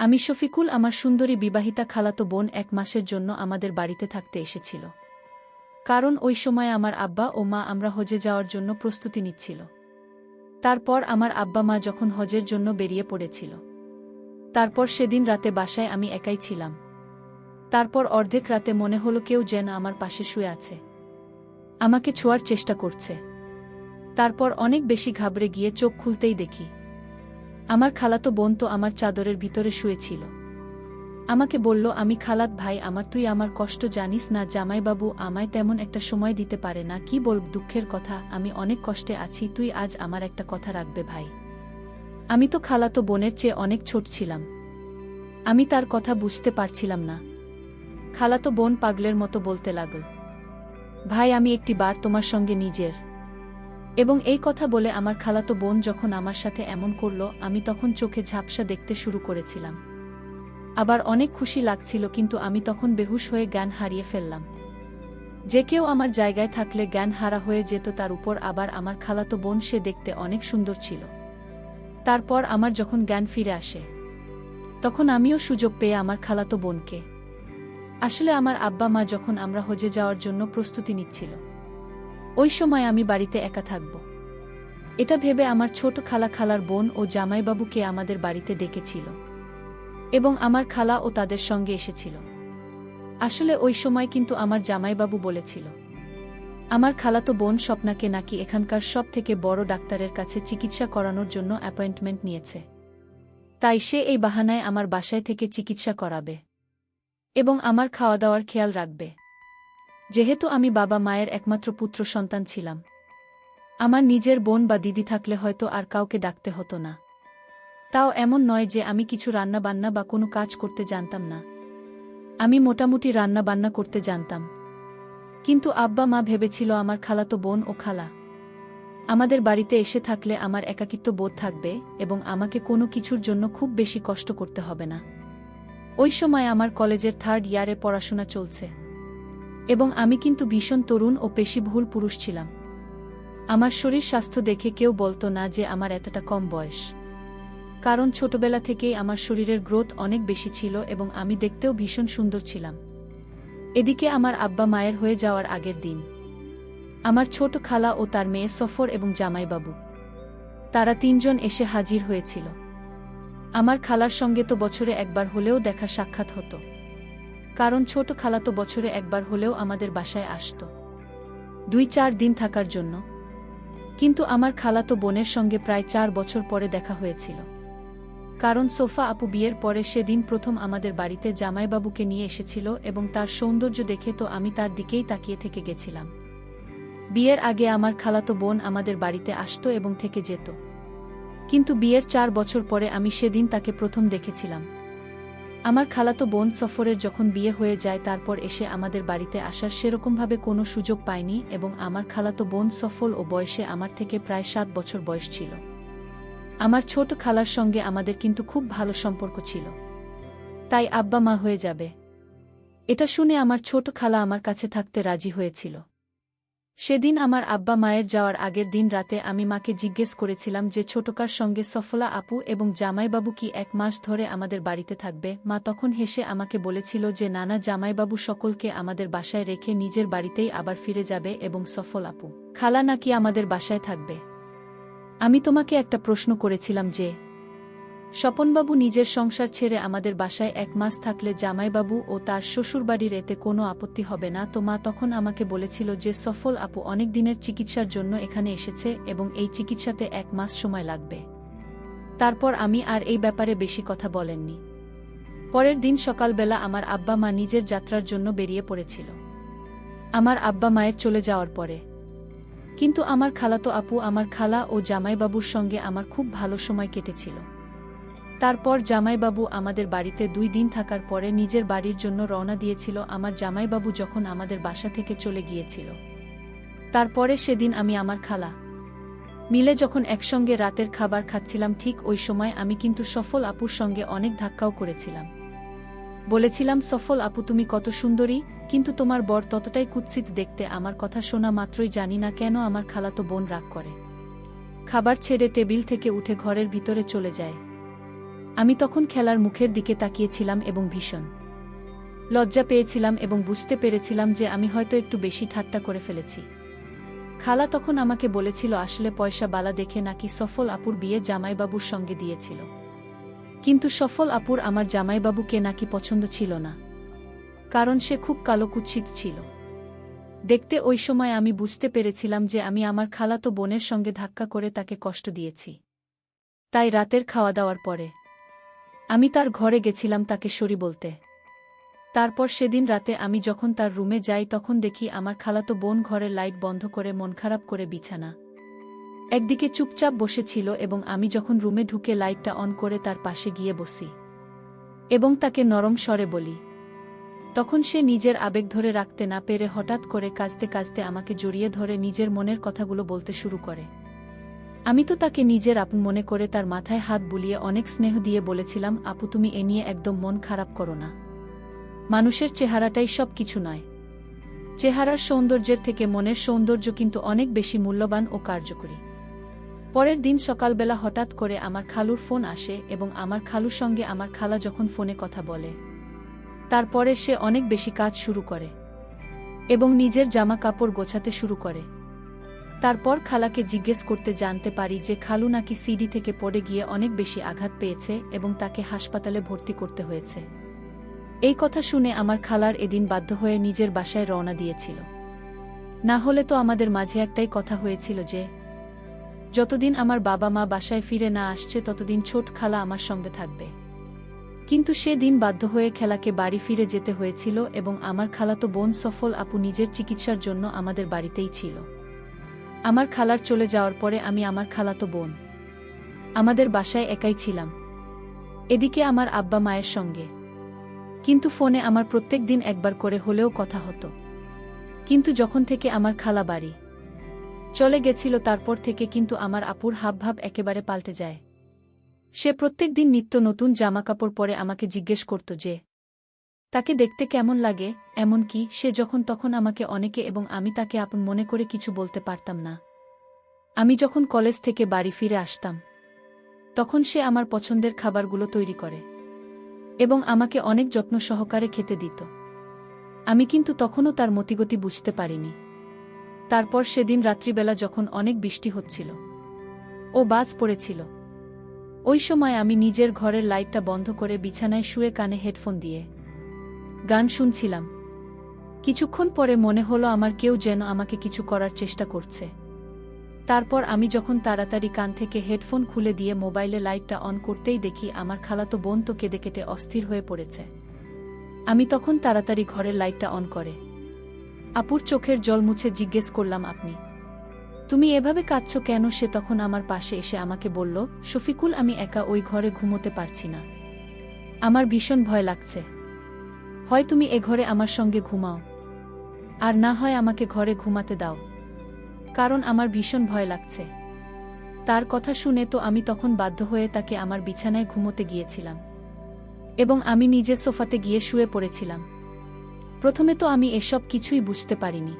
আমি শফিকুল আমার সুন্দরী বিবাহিতা খালাতো বোন ১ মাসের জন্য আমাদের বাড়িতে থাকতে এসেছিল। কারণ ওই সময় আমার আব্বা ও মা আমরা হজে যাওয়ার জন্য প্রস্তুতি নিচ্ছিল। তারপর আমার আব্বা মা যখন হজের জন্য বেরিয়ে পড়েছিল, তারপর সেদিন রাতে বাসায় আমি একাই ছিলাম। তারপর অর্ধেক রাতে মনে হলো কেউ যেন আমার পাশে শুয়ে আছে, আমাকে ছোঁয়ার চেষ্টা করছে। তারপর অনেক বেশি ঘাবড়ে গিয়ে চোখ খুলতেই দেখি আমার খালাতো বোন তো আমার চাদরের ভিতরে শুয়েছিল। আমাকে বলল, আমি খালাত ভাই আমার, তুই আমার কষ্ট জানিস না? জামাইবাবু আমায় তেমন একটা সময় দিতে পারে না। কি বলব, দুঃখের কথা, আমি অনেক কষ্টে আছি, তুই আজ আমার একটা কথা রাখবে ভাই। আমি তো খালাতো বোনের চেয়ে অনেক ছোট ছিলাম। আমি তার কথা বুঝতে পারছিলাম না। খালাতো বোন পাগলের মতো বলতে লাগল, ভাই আমি একটি বার তোমার সঙ্গে নিজের। এবং এই কথা বলে আমার খালাতো বোন যখন আমার সাথে এমন করল, আমি তখন চোখে ঝাপসা দেখতে শুরু করেছিলাম। আবার অনেক খুশি লাগছিল, কিন্তু আমি তখন বেহুশ হয়ে জ্ঞান হারিয়ে ফেললাম। যে কেউ আমার জায়গায় থাকলে জ্ঞান হারা হয়ে যেত। তার উপর আবার আমার খালাতো বোন, সে দেখতে অনেক সুন্দর ছিল। তারপর আমার যখন জ্ঞান ফিরে আসে, তখন আমিও সুযোগ পেয়ে আমার খালাতো বোনকে। আসলে আমার আব্বা মা যখন আমরা হজে যাওয়ার জন্য প্রস্তুতি নিচ্ছিল, ওই সময় আমি বাড়িতে একা থাকব, এটা ভেবে আমার ছোট খালার বোন ও জামাইবাবুকে আমাদের বাড়িতে ডেকেছিল এবং আমার খালা ও তাদের সঙ্গে এসেছিল। আসলে ওই সময় কিন্তু আমার জামাইবাবু বলেছিল আমার খালাতো বোন স্বপ্নাকে নাকি এখানকার সব থেকে বড় ডাক্তারের কাছে চিকিৎসা করানোর জন্য অ্যাপয়েন্টমেন্ট নিয়েছে। তাই সে এই বাহানায় আমার বাসায় থেকে চিকিৎসা করাবে এবং আমার খাওয়া দাওয়ার খেয়াল রাখবে। যেহেতু আমি বাবা মায়ের একমাত্র পুত্র সন্তান ছিলাম, আমার নিজের বোন বা দিদি থাকলে হয়তো আর কাউকে ডাকতে হতো না। তাও এমন নয় যে আমি কিছু রান্নাবান্না বা কোনো কাজ করতে জানতাম না। আমি মোটামুটি রান্নাবান্না করতে জানতাম। কিন্তু আব্বা মা ভেবেছিল আমার খালাতো বোন ও খালা আমাদের বাড়িতে এসে থাকলে আমার একাকিত্ব বোধ থাকবে এবং আমাকে কোনো কিছুর জন্য খুব বেশি কষ্ট করতে হবে না। ওই সময় আমার কলেজের 3rd ইয়ারে পড়াশোনা চলছে এবং আমি কিন্তু ভীষণ তরুণ ও পেশিবহুল পুরুষ ছিলাম। আমার শরীর স্বাস্থ্য দেখে কেউ বলতো না যে আমার এতটা কম বয়স, কারণ ছোটবেলা থেকেই আমার শরীরের গ্রোথ অনেক বেশি ছিল এবং আমি দেখতেও ভীষণ সুন্দর ছিলাম। এদিকে আমার আব্বা মায়ের হয়ে যাওয়ার আগের দিন আমার ছোট খালা ও তার মেয়ে সফর এবং জামাইবাবু, তারা 3 জন এসে হাজির হয়েছিল। আমার খালার সঙ্গে তো বছরে একবার হলেও দেখা সাক্ষাৎ হতো, কারণ ছোট খালা তো বছরে একবার হলেও আমাদের বাসায় আসত 2-4 দিন থাকার জন্য। কিন্তু আমার খালাতো বোনের সঙ্গে প্রায় 4 বছর পরে দেখা হয়েছিল, কারণ সোফা আপু বিয়ের পরে সেদিন প্রথম আমাদের বাড়িতে জামাইবাবুকে নিয়ে এসেছিল এবং তার সৌন্দর্য দেখে তো আমি তার দিকেই তাকিয়ে থেকে গেছিলাম। বিয়ের আগে আমার খালাতো বোন আমাদের বাড়িতে আসতো এবং থেকে যেত, কিন্তু বিয়ের 4 বছর পরে আমি সেদিন তাকে প্রথম দেখেছিলাম। আমার খালাতো বোন সফরের যখন বিয়ে হয়ে যায়, তারপর এসে আমাদের বাড়িতে আসার সেরকমভাবে কোনো সুযোগ পায়নি এবং আমার খালাতো বোন সফল ও বয়সে আমার থেকে প্রায় 7 বছর বয়স ছিল। আমার ছোট খালার সঙ্গে আমাদের কিন্তু খুব ভালো সম্পর্ক ছিল, তাই আব্বা মা হয়ে যাবে এটা শুনে আমার ছোট খালা আমার কাছে থাকতে রাজি হয়েছিল। সেদিন আমার আব্বা মায়ের যাওয়ার আগের দিন রাতে আমি মাকে জিজ্ঞেস করেছিলাম যে ছোটকার সঙ্গে সফলা আপু এবং জামাইবাবু কি 1 মাস ধরে আমাদের বাড়িতে থাকবে। মা তখন হেসে আমাকে বলেছিল যে নানা, জামাইবাবু সকলকে আমাদের বাসায় রেখে নিজের বাড়িতেই আবার ফিরে যাবে এবং সফল আপু খালা নাকি আমাদের বাসায় থাকবে। আমি তোমাকে একটা প্রশ্ন করেছিলাম যে স্বপনবাবু নিজের সংসার ছেড়ে আমাদের বাসায় 1 মাস থাকলে জামাইবাবু ও তার শ্বশুরবাড়ির এতে কোনো আপত্তি হবে না? তো মা তখন আমাকে বলেছিল যে সফল আপু অনেক দিনের চিকিৎসার জন্য এখানে এসেছে এবং এই চিকিৎসাতে 1 মাস সময় লাগবে। তারপর আমি আর এই ব্যাপারে বেশি কথা বলেননি। পরের দিন সকালবেলা আমার আব্বা মা নিজের যাত্রার জন্য বেরিয়ে পড়েছিল আমার আব্বা মায়ের চলে যাওয়ার পরে। কিন্তু আমার খালাতো আপু, আমার খালা ও জামাইবাবুর সঙ্গে আমার খুব ভালো সময় কেটেছিল। তারপর জামাইবাবু আমাদের বাড়িতে 2 দিন থাকার পরে নিজের বাড়ির জন্য রওনা দিয়েছিল। আমার জামাইবাবু যখন আমাদের বাসা থেকে চলে গিয়েছিল, তারপরে সেদিন আমি আমার খালা মিলে যখন একসঙ্গে রাতের খাবার খাচ্ছিলাম, ঠিক ওই সময় আমি কিন্তু সফল আপুর সঙ্গে অনেক ধাক্কাও করেছিলাম। বলেছিলাম, সফল আপু তুমি কত সুন্দরী, কিন্তু তোমার বর ততটাই কুৎসিত দেখতে। আমার কথা শোনা মাত্রই জানি না কেন আমার খালাতো বোন রাগ করে, খাবার ছেড়ে টেবিল থেকে উঠে ঘরের ভিতরে চলে যায়। আমি তখন খেলার মুখের দিকে তাকিয়েছিলাম এবং ভীষণ লজ্জা পেয়েছিলাম এবং বুঝতে পেরেছিলাম যে আমি হয়তো একটু বেশি ঠাট্টা করে ফেলেছি। খালা তখন আমাকে বলেছিল আসলে পয়সা বালা দেখে নাকি সফল আপুর বিয়ে জামাইবাবুর সঙ্গে দিয়েছিল, কিন্তু সফল আপুর আমার জামাইবাবুকে নাকি পছন্দ ছিল না, কারণ সে খুব কালো কুৎসিত ছিল দেখতে। ওই সময় আমি বুঝতে পেরেছিলাম যে আমি আমার খালাতো বোনের সঙ্গে ধাক্কা করে তাকে কষ্ট দিয়েছি। তাই রাতের খাওয়া দাওয়ার পরে আমি তার ঘরে গেছিলাম তাকে সরি বলতে। তারপর সেদিন রাতে আমি যখন তার রুমে যাই তখন দেখি আমার খালাতো বোন ঘরের লাইট বন্ধ করে মন খারাপ করে বিছানা একদিকে চুপচাপ বসেছিল এবং আমি যখন রুমে ঢুকে লাইটটা অন করে তার পাশে গিয়ে বসি এবং তাকে নরম স্বরে বলি, তখন সে নিজের আবেগ ধরে রাখতে না পেরে হঠাৎ করে কাঁদতে কাঁদতে আমাকে জড়িয়ে ধরে নিজের মনের কথাগুলো বলতে শুরু করে। আমি তো তাকে নিজের আপন মনে করে তার মাথায় হাত বুলিয়ে অনেক স্নেহ দিয়ে বলেছিলাম, আপু তুমি এ নিয়ে একদম মন খারাপ করো না, মানুষের চেহারাটাই সব কিছু নয়, চেহারার সৌন্দর্যের থেকে মনের সৌন্দর্য কিন্তু অনেক বেশি মূল্যবান ও কার্যকরী। পরের দিন সকালবেলা হঠাৎ করে আমার খালুর ফোন আসে এবং আমার খালুর সঙ্গে আমার খালা যখন ফোনে কথা বলে তারপরে সে অনেক বেশি কাজ শুরু করে এবং নিজের জামা কাপড় গোছাতে শুরু করে। তারপর খালাকে জিজ্ঞেস করতে জানতে পারি যে খালু নাকি সিঁড়ি থেকে পড়ে গিয়ে অনেক বেশি আঘাত পেয়েছে এবং তাকে হাসপাতালে ভর্তি করতে হয়েছে। এই কথা শুনে আমার খালার এদিন বাধ্য হয়ে নিজের বাসায় রওনা দিয়েছিল। না হলে তো আমাদের মাঝে একটাই কথা হয়েছিল যে যতদিন আমার বাবা মা বাসায় ফিরে না আসছে ততদিন ছোট খালা আমার সঙ্গে থাকবে। কিন্তু সেদিন বাধ্য হয়ে খালাকে বাড়ি ফিরে যেতে হয়েছিল এবং আমার খালাতো বোন সফল আপু নিজের চিকিৎসার জন্য আমাদের বাড়িতেই ছিল। আমার খালার চলে যাওয়ার পরে আমি আমার খালাতো বোন আমাদের বাসায় একাই ছিলাম, এদিকে আমার আব্বা মায়ের সঙ্গে। কিন্তু ফোনে আমার প্রত্যেক দিন একবার করে হলেও কথা হতো। কিন্তু যখন থেকে আমার খালা বাড়ি চলে গেছিল তারপর থেকে কিন্তু আমার আপুর হাবভাব একেবারে পাল্টে যায়। সে প্রত্যেক দিন নিত্য নতুন জামাকাপড় পরে আমাকে জিজ্ঞেস করত যে তাকে দেখতে কেমন লাগে, এমনকি সে যখন তখন আমাকে অনেকে এবং আমি তাকে আপন মনে করে কিছু বলতে পারতাম না। আমি যখন কলেজ থেকে বাড়ি ফিরে আসতাম তখন সে আমার পছন্দের খাবারগুলো তৈরি করে এবং আমাকে অনেক যত্ন সহকারে খেতে দিত। আমি কিন্তু তখনও তার মতিগতি বুঝতে পারিনি। তারপর সেদিন রাত্রিবেলা যখন অনেক বৃষ্টি হচ্ছিল ও বাজ পড়েছিল, ওই সময় আমি নিজের ঘরের লাইটটা বন্ধ করে বিছানায় শুয়ে কানে হেডফোন দিয়ে গান শুনছিলাম। কিছুক্ষণ পরে মনে হলো আমার কেউ যেন আমাকে কিছু করার চেষ্টা করছে। তারপর আমি যখন তাড়াতাড়ি কান থেকে হেডফোন খুলে দিয়ে মোবাইলে লাইটটা অন করতেই দেখি আমার খালাতো বোন তো কেঁদে কেটে অস্থির হয়ে পড়েছে। আমি তখন তাড়াতাড়ি ঘরের লাইটটা অন করে আপুর চোখের জল মুছে জিজ্ঞেস করলাম, তুমি এভাবে কাঁদছ কেন? সে তখন আমার পাশে এসে আমাকে বলল, শফিকুল আমি একা ওই ঘরে ঘুমোতে পারছি না, আমার ভীষণ ভয় লাগছে। হয় তুমি এ ঘরে আমার সঙ্গে ঘুমাও, আর না হয় আমাকে ঘরে ঘুমাতে দাও, কারণ আমার ভীষণ ভয় লাগছে। তার কথা শুনে তো আমি তখন বাধ্য হয়ে তাকে আমার বিছানায় ঘুমোতে গিয়েছিলাম এবং আমি নিজে সোফাতে গিয়ে শুয়ে পড়েছিলাম। প্রথমে তো আমি এসব কিছুই বুঝতে পারিনি,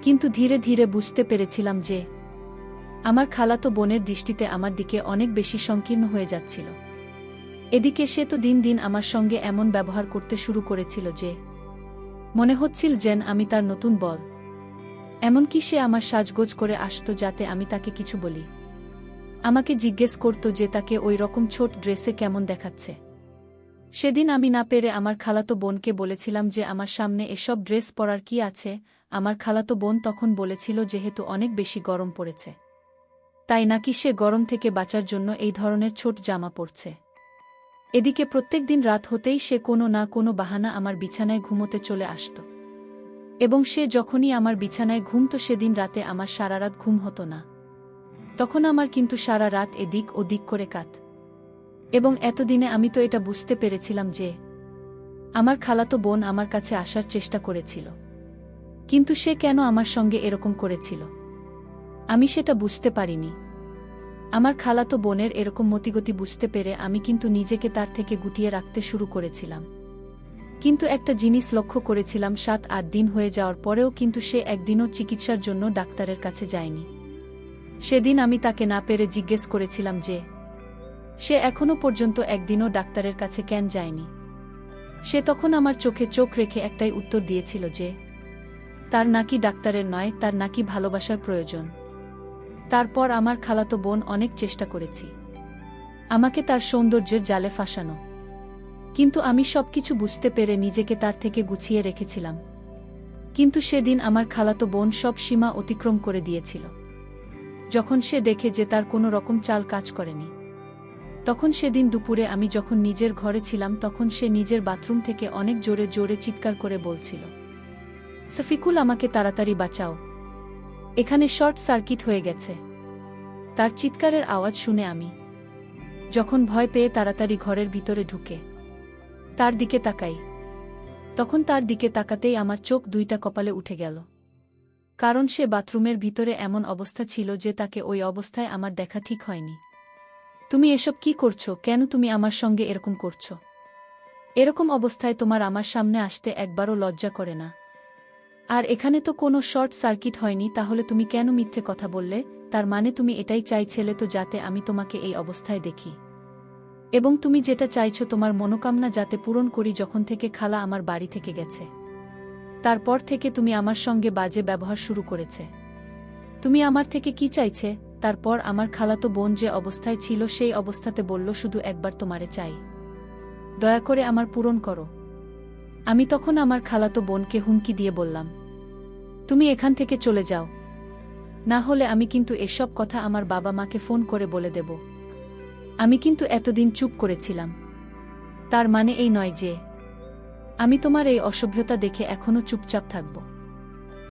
কিন্তু ধীরে ধীরে বুঝতে পেরেছিলাম যে আমার খালাতো বোনের দৃষ্টিতে আমার দিকে অনেক বেশি সংকীর্ণ হয়ে যাচ্ছিল। এদিকে সে তো দিন দিন আমার সঙ্গে এমন ব্যবহার করতে শুরু করেছিল যে মনে হচ্ছিল যেন আমি তার নতুন বল। এমনকি সে আমার সাজগোজ করে আসত যাতে আমি তাকে কিছু বলি। আমাকে জিজ্ঞেস করত যে তাকে ওই রকম ছোট ড্রেসে কেমন দেখাচ্ছে। সেদিন আমি না পেরে আমার খালাতো বোনকে বলেছিলাম যে আমার সামনে এসব ড্রেস পরার কি আছে। আমার খালাতো বোন তখন বলেছিল যেহেতু অনেক বেশি গরম পড়েছে তাই নাকি সে গরম থেকে বাঁচার জন্য এই ধরনের ছোট জামা পরছে। এদিকে প্রত্যেক দিন রাত হতেই সে কোনো না কোনো বাহানা আমার বিছানায় ঘুমোতে চলে আসত এবং সে যখনই আমার বিছানায় ঘুমত সেদিন রাতে আমার সারা রাত ঘুম হতো না। তখন আমার কিন্তু সারা রাত এদিক ওদিক করে কাত এবং এতদিনে আমি তো এটা বুঝতে পেরেছিলাম যে আমার খালাতো বোন আমার কাছে আসার চেষ্টা করেছিল, কিন্তু সে কেন আমার সঙ্গে এরকম করেছিল আমি সেটা বুঝতে পারিনি। আমার খালাতো বোনের এরকম মতিগতি বুঝতে পেরে আমি কিন্তু নিজেকে তার থেকে গুটিয়ে রাখতে শুরু করেছিলাম। কিন্তু একটা জিনিস লক্ষ্য করেছিলাম, 7-8 দিন হয়ে যাওয়ার পরেও কিন্তু সে একদিনও চিকিৎসার জন্য ডাক্তারের কাছে যায়নি। সেদিন আমি তাকে না পেরে জিজ্ঞেস করেছিলাম যে সে এখনো পর্যন্ত একদিনও ডাক্তারের কাছে কেন যায়নি। সে তখন আমার চোখে চোখ রেখে একটাই উত্তর দিয়েছিল যে তার নাকি ডাক্তারের নয়, তার নাকি ভালোবাসার প্রয়োজন। তারপর আমার খালাতো বোন অনেক চেষ্টা করেছি আমাকে তার সৌন্দর্যের জালে ফাঁসানো, কিন্তু আমি সবকিছু বুঝতে পেরে নিজেকে তার থেকে গুছিয়ে রেখেছিলাম। কিন্তু সেদিন আমার খালাতো বোন সব সীমা অতিক্রম করে দিয়েছিল। যখন সে দেখে যে তার কোনো রকম চাল কাজ করেনি, তখন সেদিন দুপুরে আমি যখন নিজের ঘরে ছিলাম, তখন সে নিজের বাথরুম থেকে অনেক জোরে জোরে চিৎকার করে বলছিল, শফিকুল, আমাকে তাড়াতাড়ি বাঁচাও, এখানে শর্ট সার্কিট হয়ে গেছে। তার চিৎকারের আওয়াজ শুনে আমি যখন ভয় পেয়ে তাড়াতাড়ি ঘরের ভিতরে ঢুকে তার দিকে তাকাই, তখন তার দিকে তাকাতেই আমার চোখ দুইটা কপালে উঠে গেল। কারণ সে বাথরুমের ভিতরে এমন অবস্থা ছিল যে তাকে ওই অবস্থায় আমার দেখা ঠিক হয়নি। তুমি এসব কি করছো? কেন তুমি আমার সঙ্গে এরকম করছো? এরকম অবস্থায় তোমার আমার সামনে আসতে একবারও লজ্জা করে না? আর এখানে তো কোনো শর্ট সার্কিট হয়নি, তাহলে তুমি কেন মিথ্যে কথা বললে? তার মানে তুমি এটাই চাইছিলে তো যাতে আমি তোমাকে এই অবস্থায় দেখি, এবং তুমি যেটা চাইছো তোমার মনোকামনা যাতে পূরণ করি। যখন থেকে খালা আমার বাড়ি থেকে গেছে, তারপর থেকে তুমি আমার সঙ্গে বাজে ব্যবহার শুরু করেছে। তুমি আমার থেকে কি চাইছে? তারপর আমার খালাতো বোন যে অবস্থায় ছিল সেই অবস্থাতে বলল, শুধু একবার তোমারে চাই, দয়া করে আমার পূরণ করো। আমি তখন আমার খালাতো বোনকে হুমকি দিয়ে বললাম, তুমি এখান থেকে চলে যাও, না হলে আমি কিন্তু এসব কথা আমার বাবা মাকে ফোন করে বলে দেব। আমি কিন্তু এতদিন চুপ করেছিলাম, তার মানে এই নয় যে আমি তোমার এই অসভ্যতা দেখে এখনো চুপচাপ থাকব।